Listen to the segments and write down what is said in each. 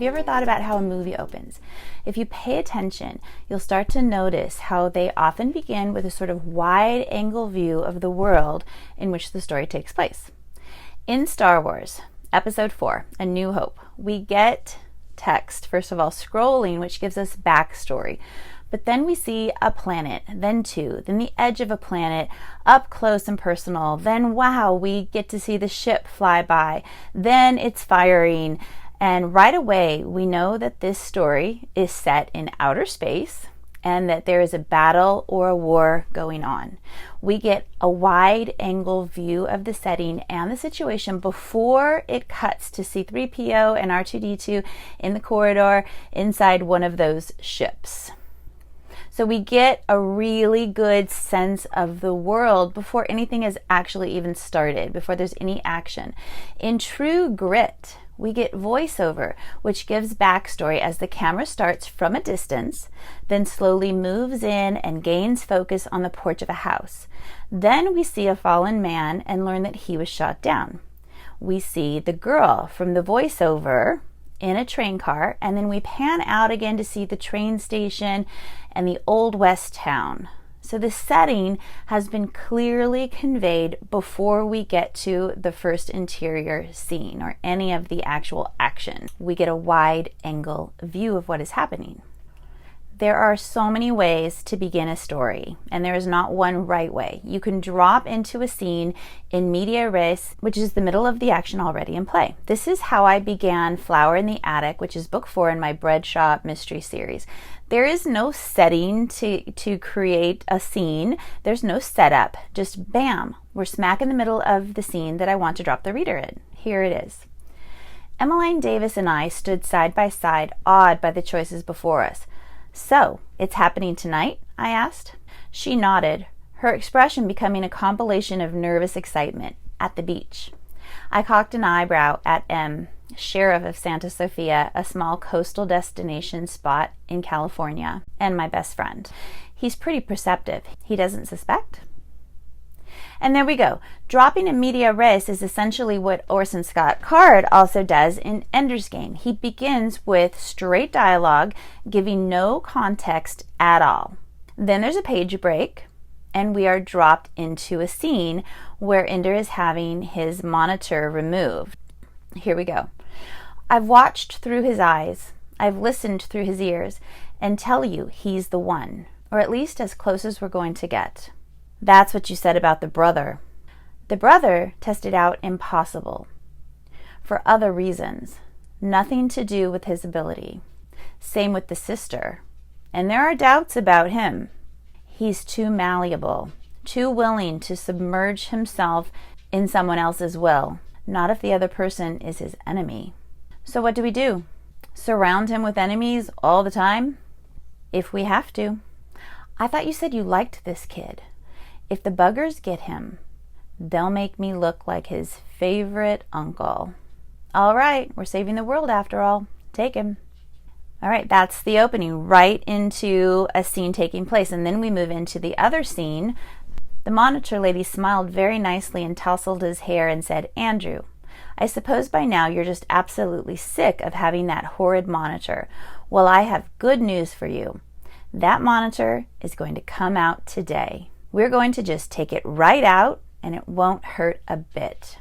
Have you ever thought about how a movie opens? If you pay attention, you'll start to notice how they often begin with a sort of wide-angle view of the world in which the story takes place. In Star Wars, Episode 4, A New Hope, we get text, first of all, scrolling, which gives us backstory. But then we see a planet, then two, then the edge of a planet, up close and personal. Then, wow, we get to see the ship fly by. Then it's firing. And right away, we know that this story is set in outer space and that there is a battle or a war going on. We get a wide-angle view of the setting and the situation before it cuts to C-3PO and R2-D2 in the corridor inside one of those ships. So we get a really good sense of the world before anything has actually even started, before there's any action. In true grit, we get voiceover, which gives backstory as the camera starts from a distance, then slowly moves in and gains focus on the porch of a house. Then we see a fallen man and learn that he was shot down. We see the girl from the voiceover in a train car, and then we pan out again to see the train station and the Old West town. So the setting has been clearly conveyed before we get to the first interior scene or any of the actual action. We get a wide angle view of what is happening. There are so many ways to begin a story, and there is not one right way. You can drop into a scene in media res, which is the middle of the action already in play. This is how I began Flower in the Attic, which is book 4 in my Bread Shop mystery series. There is no setting to create a scene. There's no setup. Just bam, we're smack in the middle of the scene that I want to drop the reader in. Here it is. Emmeline Davis and I stood side by side, awed by the choices before us. "So, it's happening tonight?" I asked. She nodded, her expression becoming a compilation of nervous excitement. "At the beach." I cocked an eyebrow at M, sheriff of Santa Sofia, a small coastal destination spot in California, and my best friend. He's pretty perceptive. He doesn't suspect? And there we go. Dropping in media res is essentially what Orson Scott Card also does in Ender's Game. He begins with straight dialogue, giving no context at all. Then there's a page break, and we are dropped into a scene where Ender is having his monitor removed. Here we go. I've watched through his eyes, I've listened through his ears, and tell you he's the one, or at least as close as we're going to get. That's what you said about the brother. The brother tested out impossible. For other reasons. Nothing to do with his ability. Same with the sister. And there are doubts about him. He's too malleable, too willing to submerge himself in someone else's will. Not if the other person is his enemy. So what do? Surround him with enemies all the time? If we have to. I thought you said you liked this kid. If the buggers get him, they'll make me look like his favorite uncle. All right, we're saving the world after all. Take him. All right, that's the opening, right into a scene taking place. And then we move into the other scene. The monitor lady smiled very nicely and tousled his hair and said, "Andrew, I suppose by now you're just absolutely sick of having that horrid monitor. Well, I have good news for you. That monitor is going to come out today. We're going to just take it right out, and it won't hurt a bit."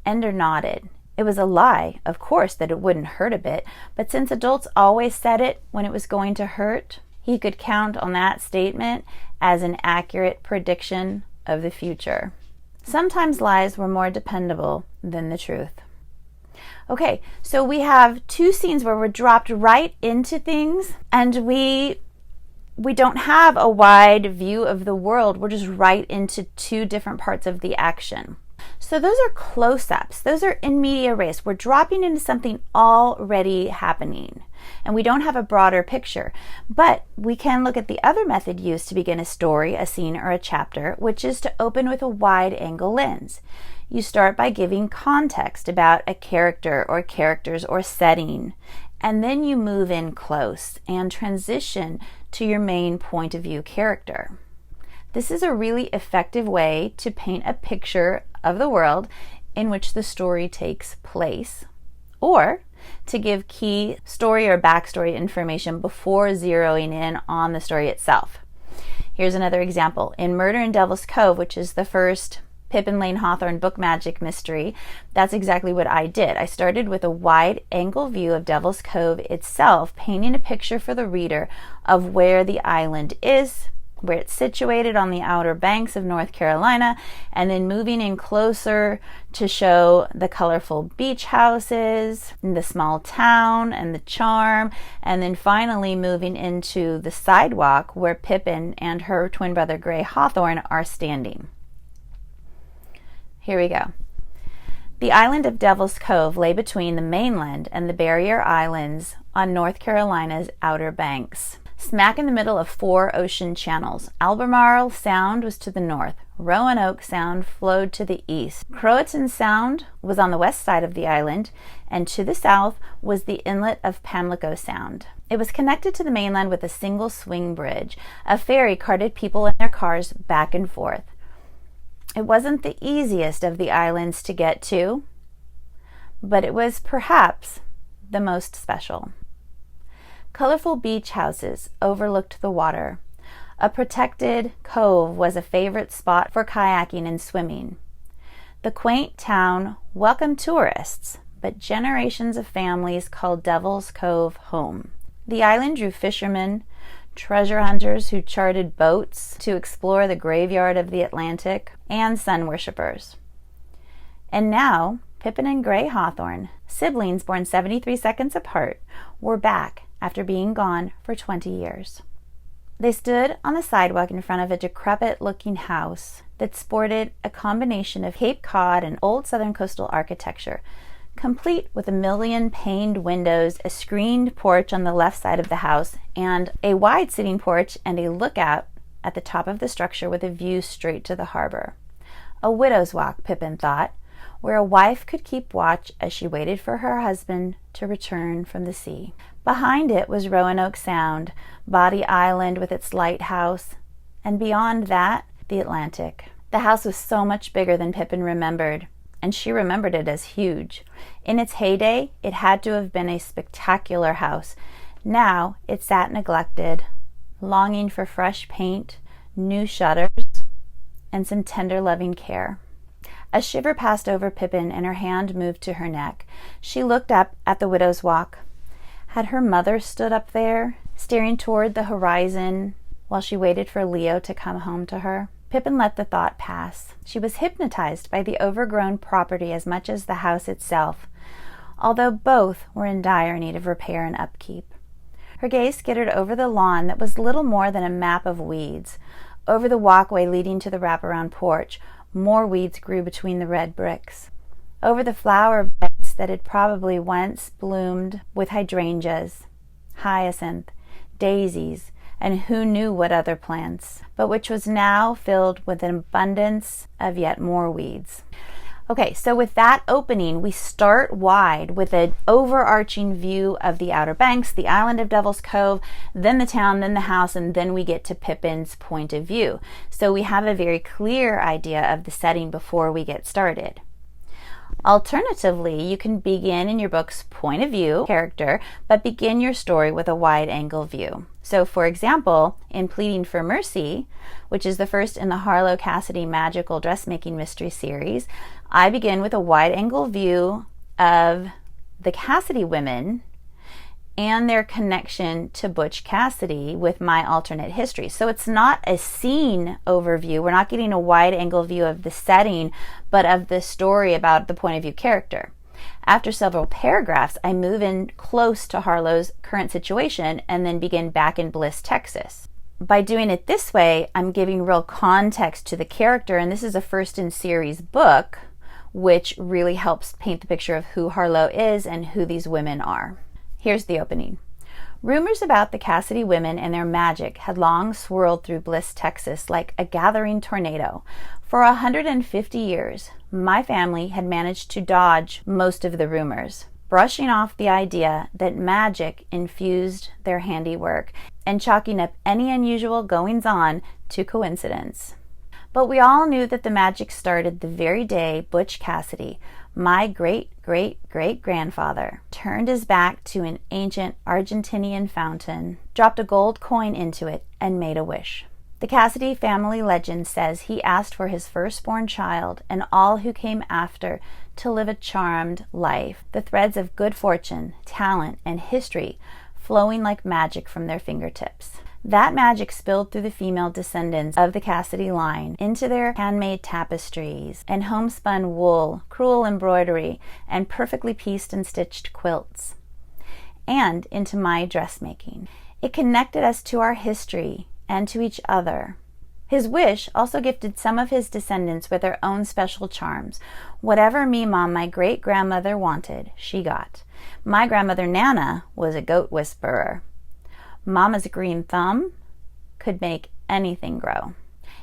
Ender nodded. It was a lie, of course, that it wouldn't hurt a bit, but since adults always said it when it was going to hurt, he could count on that statement as an accurate prediction of the future. Sometimes lies were more dependable than the truth. Okay, so we have two scenes where we're dropped right into things, and we don't have a wide view of the world. We're just right into two different parts of the action. So those are close-ups. Those are in media res. We're dropping into something already happening, and we don't have a broader picture. But we can look at the other method used to begin a story, a scene, or a chapter, which is to open with a wide-angle lens. You start by giving context about a character or characters or setting, and then you move in close and transition to your main point of view character. This is a really effective way to paint a picture of the world in which the story takes place, or to give key story or backstory information before zeroing in on the story itself. Here's another example. In Murder in Devil's Cove, which is the first Pippin Lane Hawthorne book magic mystery, that's exactly what I did. I started with a wide angle view of Devil's Cove itself, painting a picture for the reader of where the island is, where it's situated on the outer banks of North Carolina, and then moving in closer to show the colorful beach houses, the small town, and the charm, and then finally moving into the sidewalk where Pippin and her twin brother Gray Hawthorne are standing. Here we go. The island of Devil's Cove lay between the mainland and the barrier islands on North Carolina's outer banks. Smack in the middle of 4 ocean channels. Albemarle Sound was to the north. Roanoke Sound flowed to the east. Croatan Sound was on the west side of the island, and to the south was the inlet of Pamlico Sound. It was connected to the mainland with a single swing bridge. A ferry carted people in their cars back and forth. It wasn't the easiest of the islands to get to, but it was perhaps the most special. Colorful beach houses overlooked the water. A protected cove was a favorite spot for kayaking and swimming. The quaint town welcomed tourists, but generations of families called Devil's Cove home. The island drew fishermen, treasure hunters who chartered boats to explore the graveyard of the Atlantic, and sun worshippers. And now, Pippin and Gray Hawthorne, siblings born 73 seconds apart, were back after being gone for 20 years. They stood on the sidewalk in front of a decrepit-looking house that sported a combination of Cape Cod and old southern coastal architecture, complete with 1,000,000 paned windows, a screened porch on the left side of the house, and a wide sitting porch and a lookout at the top of the structure with a view straight to the harbor. A widow's walk, Pippin thought, where a wife could keep watch as she waited for her husband to return from the sea. Behind it was Roanoke Sound, Body Island with its lighthouse, and beyond that, the Atlantic. The house was so much bigger than Pippin remembered, and she remembered it as huge. In its heyday, it had to have been a spectacular house. Now it sat neglected, longing for fresh paint, new shutters, and some tender, loving care. A shiver passed over Pippin, and her hand moved to her neck. She looked up at the widow's walk. Had her mother stood up there, staring toward the horizon while she waited for Leo to come home to her? Pippin let the thought pass. She was hypnotized by the overgrown property as much as the house itself, although both were in dire need of repair and upkeep. Her gaze skittered over the lawn that was little more than a map of weeds. Over the walkway leading to the wraparound porch, more weeds grew between the red bricks. Over the flower beds that had probably once bloomed with hydrangeas, hyacinth, daisies, and who knew what other plants, but which was now filled with an abundance of yet more weeds. Okay, so with that opening, we start wide with an overarching view of the Outer Banks, the island of Devil's Cove, then the town, then the house, and then we get to Pippin's point of view. So we have a very clear idea of the setting before we get started. Alternatively, you can begin in your book's point of view character, but begin your story with a wide-angle view. So, for example, in Pleading for Mercy, which is the first in the Harlow Cassidy magical dressmaking mystery series, I begin with a wide-angle view of the Cassidy women and their connection to Butch Cassidy with my alternate history. So it's not a scene overview. We're not getting a wide-angle view of the setting, but of the story about the point of view character. After several paragraphs, I move in close to Harlow's current situation and then begin back in Bliss, Texas. By doing it this way, I'm giving real context to the character, and this is a first-in-series book, which really helps paint the picture of who Harlow is and who these women are. Here's the opening. Rumors about the Cassidy women and their magic had long swirled through Bliss, Texas like a gathering tornado. For 150 years, my family had managed to dodge most of the rumors, brushing off the idea that magic infused their handiwork and chalking up any unusual goings-on to coincidence. But we all knew that the magic started the very day Butch Cassidy, my great-great-great-grandfather turned his back to an ancient Argentinian fountain, dropped a gold coin into it, and made a wish. The Cassidy family legend says he asked for his firstborn child and all who came after to live a charmed life, the threads of good fortune, talent, and history flowing like magic from their fingertips. That magic spilled through the female descendants of the Cassidy line into their handmade tapestries and homespun wool, crewel embroidery, and perfectly pieced and stitched quilts, and into my dressmaking. It connected us to our history and to each other. His wish also gifted some of his descendants with their own special charms. Whatever Meemaw, my great-grandmother, wanted, she got. My grandmother Nana was a goat whisperer. Mama's green thumb could make anything grow.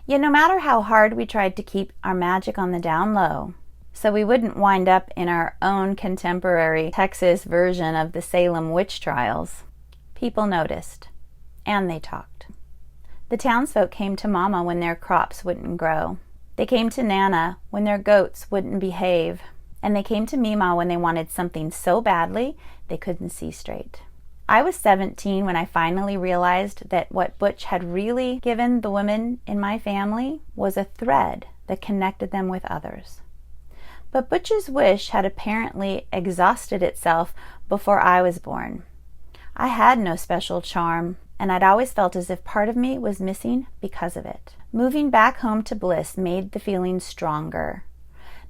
Yet no matter how hard we tried to keep our magic on the down low, so we wouldn't wind up in our own contemporary Texas version of the Salem witch trials, people noticed, and they talked. The townsfolk came to Mama when their crops wouldn't grow. They came to Nana when their goats wouldn't behave. And they came to Meemaw when they wanted something so badly they couldn't see straight. I was 17 when I finally realized that what Butch had really given the women in my family was a thread that connected them with others. But Butch's wish had apparently exhausted itself before I was born. I had no special charm, and I'd always felt as if part of me was missing because of it. Moving back home to Bliss made the feeling stronger.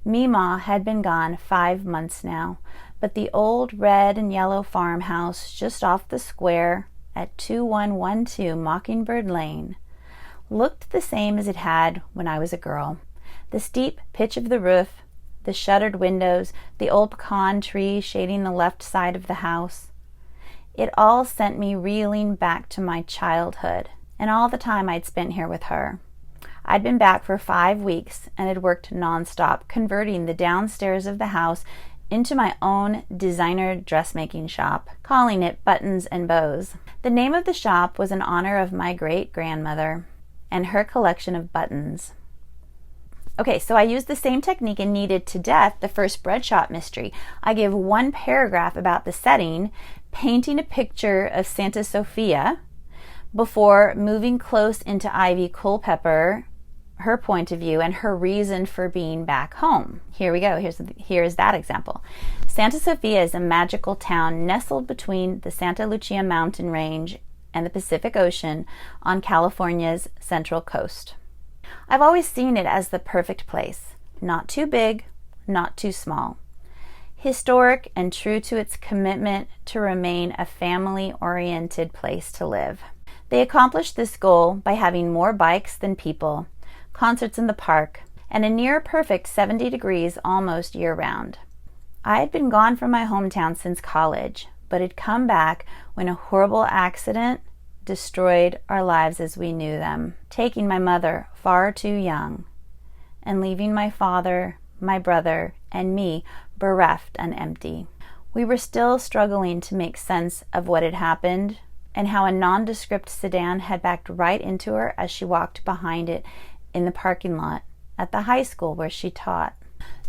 Meemaw had been gone 5 months now, but the old red and yellow farmhouse just off the square at 2112 Mockingbird Lane looked the same as it had when I was a girl. The steep pitch of the roof, the shuttered windows, the old pecan tree shading the left side of the house. It all sent me reeling back to my childhood and all the time I'd spent here with her. I'd been back for 5 weeks and had worked nonstop, converting the downstairs of the house into my own designer dressmaking shop, calling it Buttons and Bows. The name of the shop was in honor of my great-grandmother and her collection of buttons. Okay, so I used the same technique in Kneaded to Death, the first bread shop mystery. I give one paragraph about the setting, painting a picture of Santa Sophia, before moving close into Ivy Culpepper, her point of view, and her reason for being back home. Here we go. Here's that example. Santa Sophia is a magical town nestled between the Santa Lucia mountain range and the Pacific Ocean on California's central coast. I've always seen it as the perfect place. Not too big, not too small. Historic and true to its commitment to remain a family-oriented place to live. They accomplished this goal by having more bikes than people, concerts in the park, and a near-perfect 70 degrees almost year-round. I had been gone from my hometown since college, but had come back when a horrible accident destroyed our lives as we knew them, taking my mother far too young, and leaving my father, my brother, and me bereft and empty. We were still struggling to make sense of what had happened, and how a nondescript sedan had backed right into her as she walked behind it in the parking lot at the high school where she taught.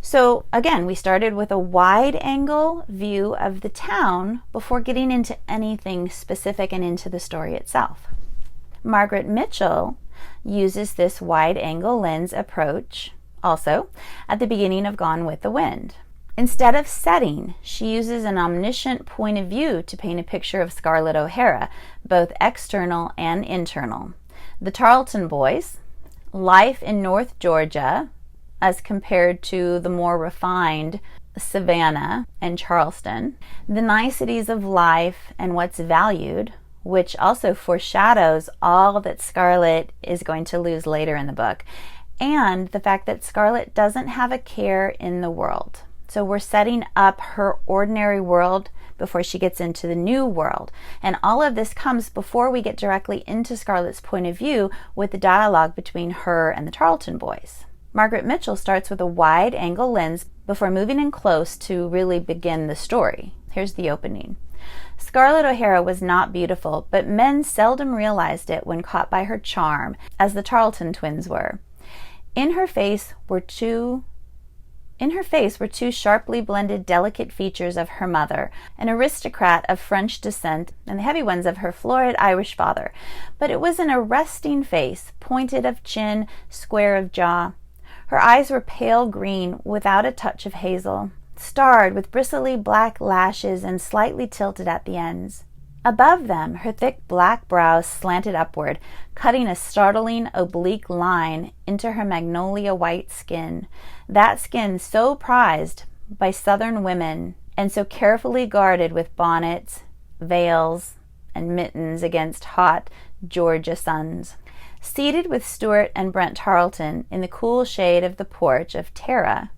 So again, we started with a wide-angle view of the town before getting into anything specific and into the story itself. Margaret Mitchell uses this wide-angle lens approach also at the beginning of Gone with the Wind. Instead of setting, she uses an omniscient point of view to paint a picture of Scarlett O'Hara, both external and internal. The Tarleton boys, life in North Georgia, as compared to the more refined Savannah and Charleston, the niceties of life and what's valued, which also foreshadows all that Scarlett is going to lose later in the book, and the fact that Scarlett doesn't have a care in the world. So we're setting up her ordinary world before she gets into the new world. And all of this comes before we get directly into Scarlett's point of view with the dialogue between her and the Tarleton boys. Margaret Mitchell starts with a wide-angle lens before moving in close to really begin the story. Here's the opening. Scarlett O'Hara was not beautiful, but men seldom realized it when caught by her charm, as the Tarleton twins were. In her face were two In her face were two sharply blended, delicate features of her mother, an aristocrat of French descent, and the heavy ones of her florid Irish father. But it was an arresting face, pointed of chin, square of jaw. Her eyes were pale green, without a touch of hazel, starred with bristly black lashes and slightly tilted at the ends. Above them, her thick black brows slanted upward, cutting a startling oblique line into her magnolia white skin, that skin so prized by Southern women and so carefully guarded with bonnets, veils, and mittens against hot Georgia suns. Seated with Stuart and Brent Tarleton in the cool shade of the porch of Tara,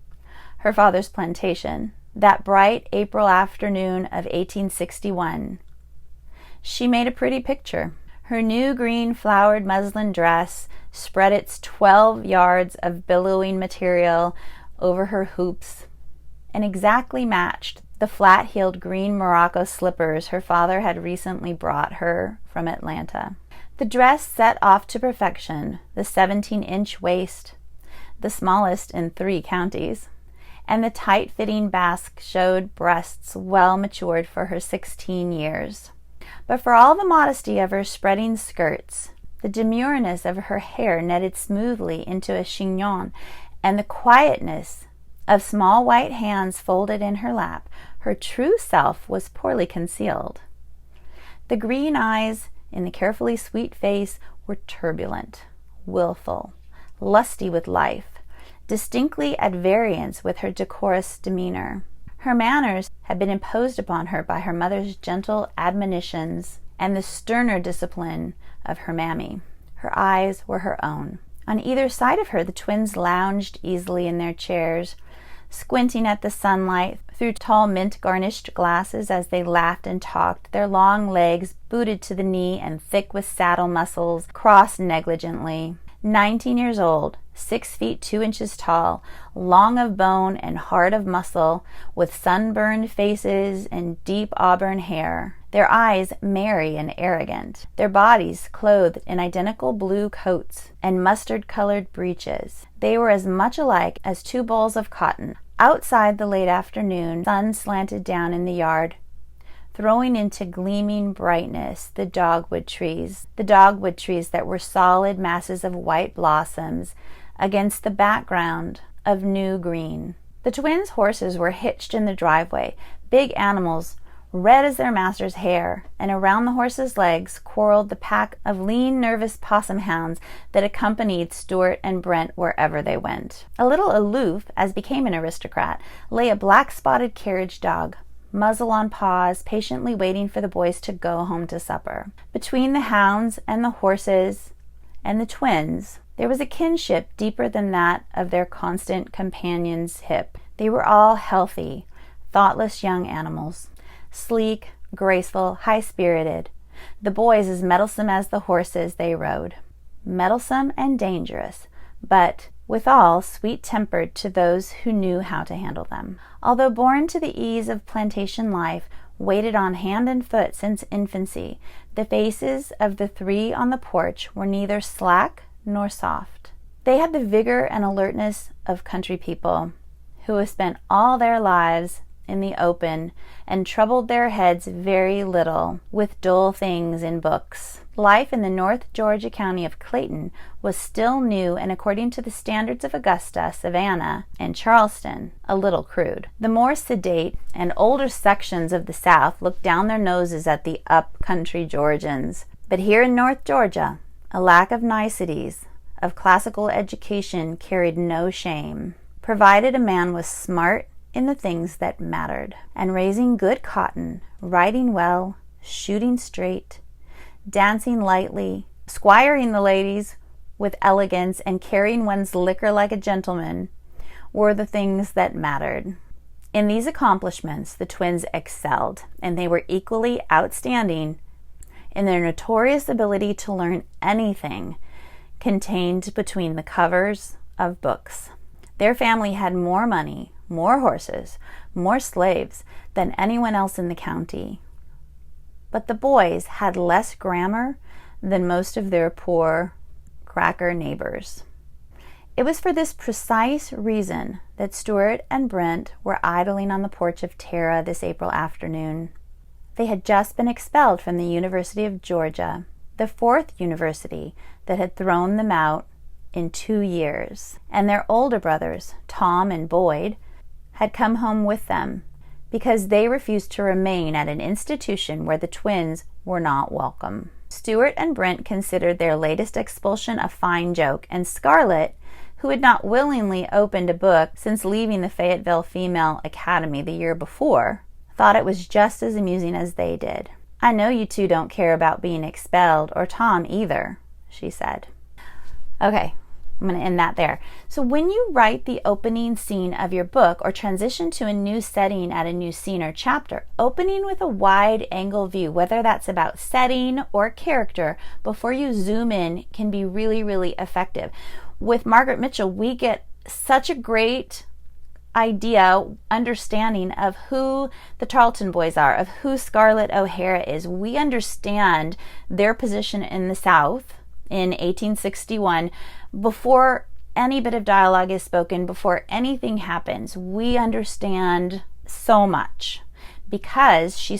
her father's plantation, that bright April afternoon of 1861, she made a pretty picture. Her new green flowered muslin dress spread its 12 yards of billowing material over her hoops and exactly matched the flat-heeled green Morocco slippers her father had recently brought her from Atlanta. The dress set off to perfection the 17-inch waist, the smallest in 3 counties, and the tight-fitting basque-showed breasts well matured for her 16 years. But for all the modesty of her spreading skirts, the demureness of her hair netted smoothly into a chignon, and the quietness of small white hands folded in her lap, her true self was poorly concealed. The green eyes in the carefully sweet face were turbulent, willful, lusty with life, distinctly at variance with her decorous demeanor. Her manners had been imposed upon her by her mother's gentle admonitions and the sterner discipline of her mammy. Her eyes were her own. On either side of her, the twins lounged easily in their chairs, squinting at the sunlight through tall mint-garnished glasses as they laughed and talked, their long legs, booted to the knee and thick with saddle muscles, crossed negligently. 19 years old, 6 feet 2 inches tall, long of bone and hard of muscle, with sunburned faces and deep auburn hair, their eyes merry and arrogant, their bodies clothed in identical blue coats and mustard-colored breeches. They were as much alike as 2 balls of cotton. Outside, the late afternoon sun slanted down in the yard, throwing into gleaming brightness the dogwood trees that were solid masses of white blossoms against the background of new green. The twins' horses were hitched in the driveway, big animals, red as their master's hair, and around the horses' legs quarreled the pack of lean, nervous possum hounds that accompanied Stuart and Brent wherever they went. A little aloof, as became an aristocrat, lay a black-spotted carriage dog, muzzle on paws, patiently waiting for the boys to go home to supper. Between the hounds and the horses and the twins, there was a kinship deeper than that of their constant companion's hip. They were all healthy, thoughtless young animals, sleek, graceful, high-spirited, the boys as mettlesome as the horses they rode. Mettlesome and dangerous, but withal sweet-tempered to those who knew how to handle them. Although born to the ease of plantation life, weighted on hand and foot since infancy, the faces of the 3 on the porch were neither slack nor soft. They had the vigor and alertness of country people who have spent all their lives in the open and troubled their heads very little with dull things in books. Life in the North Georgia county of Clayton was still new and, according to the standards of Augusta, Savannah, and Charleston, a little crude. The more sedate and older sections of the South looked down their noses at the up-country Georgians. But here in North Georgia, a lack of niceties, of classical education carried no shame, provided a man was smart in the things that mattered, and raising good cotton, riding well, shooting straight, dancing lightly, squiring the ladies with elegance, and carrying one's liquor like a gentleman were the things that mattered. In these accomplishments, the twins excelled, and they were equally outstanding in their notorious ability to learn anything contained between the covers of books. Their family had more money, more horses, more slaves than anyone else in the county. But the boys had less grammar than most of their poor cracker neighbors. It was for this precise reason that Stuart and Brent were idling on the porch of Tara this April afternoon. They had just been expelled from the University of Georgia, the fourth university that had thrown them out in 2 years, and their older brothers, Tom and Boyd, had come home with them because they refused to remain at an institution where the twins were not welcome. Stuart and Brent considered their latest expulsion a fine joke, and Scarlett, who had not willingly opened a book since leaving the Fayetteville Female Academy the year before, thought it was just as amusing as they did. "I know you two don't care about being expelled, or Tom either," she said. Okay, I'm going to end that there. So when you write the opening scene of your book or transition to a new setting at a new scene or chapter, opening with a wide angle view, whether that's about setting or character, before you zoom in can be really, really effective. With Margaret Mitchell, we get such a great understanding of who the Tarleton boys are, of who Scarlett O'Hara is. We understand their position in the South in 1861 before any bit of dialogue is spoken, before anything happens. We understand so much because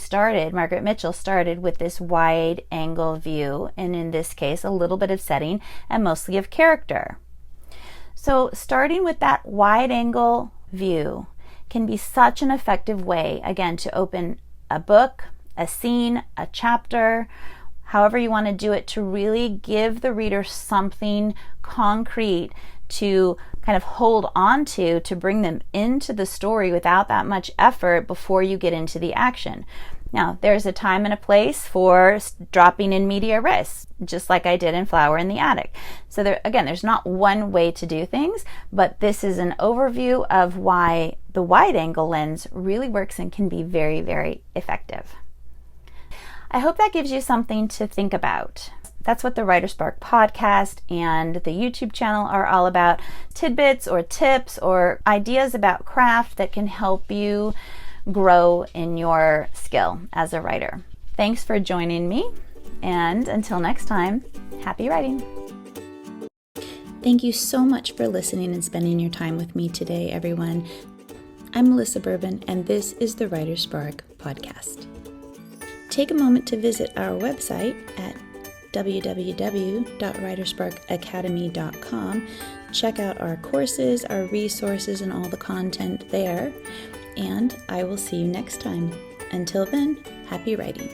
Margaret Mitchell started with this wide angle view, and in this case, a little bit of setting and mostly of character. So starting with that wide angle view can be such an effective way, again, to open a book, a scene, a chapter, however you want to do it, to really give the reader something concrete to kind of hold on to bring them into the story without that much effort before you get into the action. Now, there's a time and a place for dropping in media res, just like I did in Flower in the Attic. So there's not one way to do things, but this is an overview of why the wide angle lens really works and can be very, very effective. I hope that gives you something to think about. That's what the Writer Spark podcast and the YouTube channel are all about. Tidbits or tips or ideas about craft that can help you grow in your skill as a writer. Thanks for joining me, and until next time, happy writing. Thank you so much for listening and spending your time with me today, everyone. I'm Melissa Bourbon, and this is the Writer Spark podcast. Take a moment to visit our website at www.writersparkacademy.com. Check out our courses, our resources, and all the content there. And I will see you next time. Until then, happy writing.